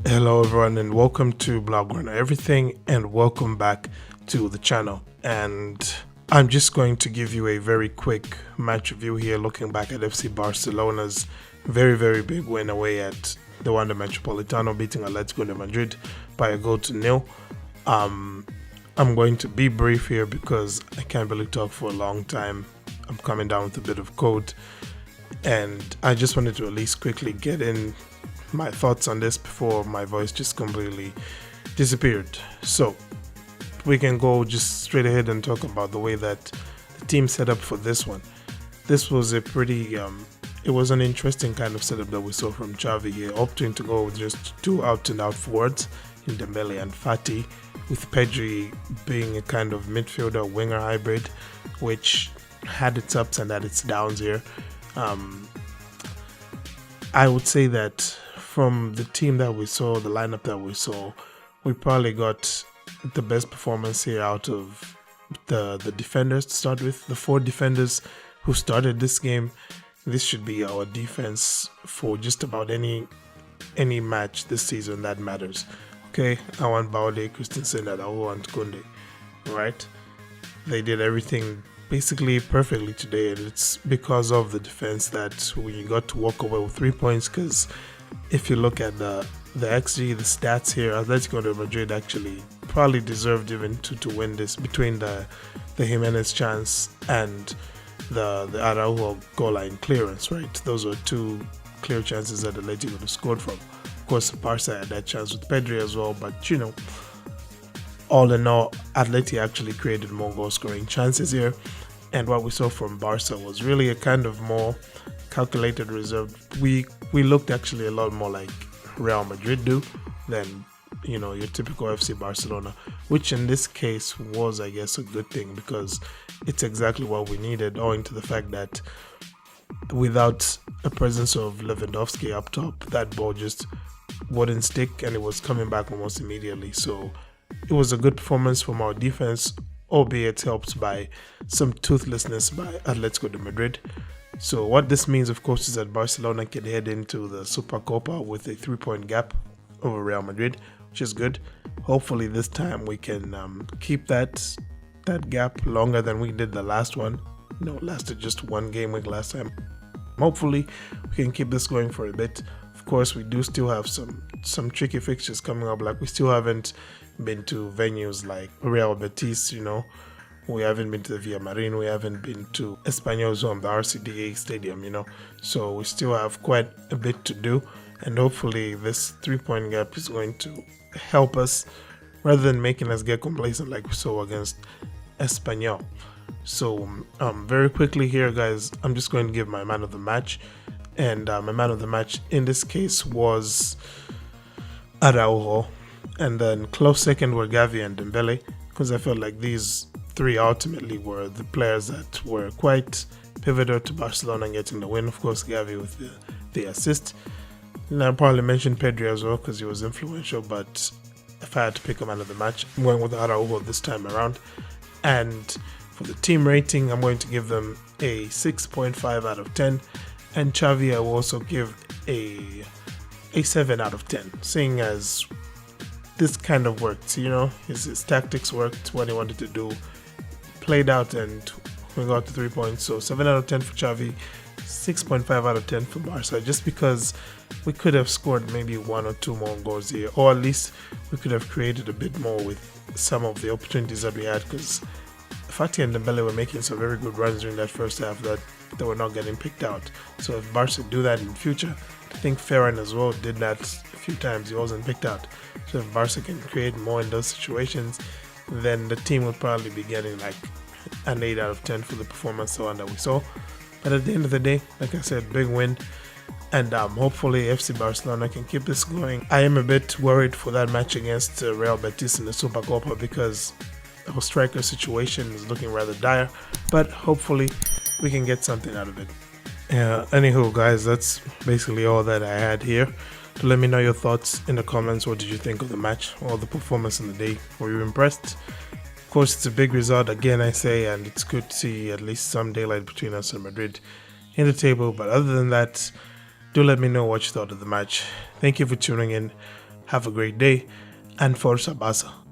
Hello everyone and welcome to Blaugrana everything and welcome back to the channel. And I'm just going to give you a very quick match review here, looking back at FC Barcelona's very big win away at the Wanda Metropolitano, beating Atletico de Madrid by a goal to nil. I'm going to be brief here because I can't really talk for a long time. I'm coming down with a bit of cold and I just wanted to at least quickly get in my thoughts on this before my voice just completely disappeared. So we can go just straight ahead and talk about the way that the team set up for this one. This was a pretty it was an interesting kind of setup that we saw from Xavi here, opting to go with just two out and out forwards in Dembele and Fati, with Pedri being a kind of midfielder winger hybrid, which had its ups and had its downs here. I would say that from the team that we saw, the lineup that we saw, we probably got the best performance here out of the defenders to start with. The four defenders who started this game, this should be our defense for just about any match this season that matters. Okay, I want Baude, Christensen, and I want Kunde, right? They did everything basically perfectly today, and it's because of the defense that we got to walk away with 3 points. Because if you look at the XG, the stats here, Atletico de Madrid actually probably deserved even to win this, between the Jimenez chance and the Araujo goal line clearance, right? Those were two clear chances that Atletico would have scored from. Of course, Barca had that chance with Pedri as well, but you know, all in all, Atleti actually created more goal scoring chances here. And what we saw from Barca was really a kind of more calculated reserve. We looked actually a lot more like Real Madrid do than, you know, your typical FC Barcelona, which in this case was, I guess, a good thing, because it's exactly what we needed, owing to the fact that without a presence of Lewandowski up top, that ball just wouldn't stick and it was coming back almost immediately. So it was a good performance from our defense, albeit helped by some toothlessness by Atletico de Madrid. So what this means, of course, is that Barcelona can head into the Supercopa with a 3-point gap over Real Madrid, which is good. Hopefully this time we can keep that gap longer than we did the last one. You know, lasted just one game week last time. Hopefully we can keep this going for a bit. Of course, we do still have some tricky fixtures coming up. Like, we still haven't been to venues like Real Betis, you know. We haven't been to the Villamarin, we haven't been to Espanyol's home, the RCDA stadium, you know. So we still have quite a bit to do, and hopefully this 3-point gap is going to help us rather than making us get complacent like we saw against Espanyol. So very quickly here, guys, I'm just going to give my man of the match. And my man of the match in this case was Araujo, and then close second were Xavi and Dembele, because I felt like these three ultimately were the players that were quite pivotal to Barcelona getting the win. Of course, Xavi with the assist. And I probably mentioned Pedri as well because he was influential, but if I had to pick a man of the match, I'm going with Araujo this time around. And for the team rating, I'm going to give them a 6.5 out of 10. And Xavi, I will also give a 7 out of 10, seeing as this kind of worked, you know, his tactics worked, what he wanted to do, played out, and we got to 3 points. So 7 out of 10 for Xavi, 6.5 out of 10 for Barca, just because we could have scored maybe 1 or 2 more goals here, or at least we could have created a bit more with some of the opportunities that we had, because Fati and Dembele were making some very good runs during that first half that they were not getting picked out. So if Barca do that in the future, I think Ferran as well did that a few times, he wasn't picked out. So if Barca can create more in those situations, then the team would probably be getting like an 8 out of 10 for the performance, the one that we saw. But at the end of the day, like I said, big win, and hopefully FC Barcelona can keep this going. I am a bit worried for that match against Real Betis in the Supercopa, because our striker situation is looking rather dire, but hopefully we can get something out of it. Anywho, guys, that's basically all that I had here. Let me know your thoughts in the comments. What did you think of the match or the performance in the day? Were you impressed? Of course, it's a big result, again I say, and it's good to see at least some daylight between us and Madrid in the table. But other than that, do let me know what you thought of the match. Thank you for tuning in. Have a great day, and Forza Barca.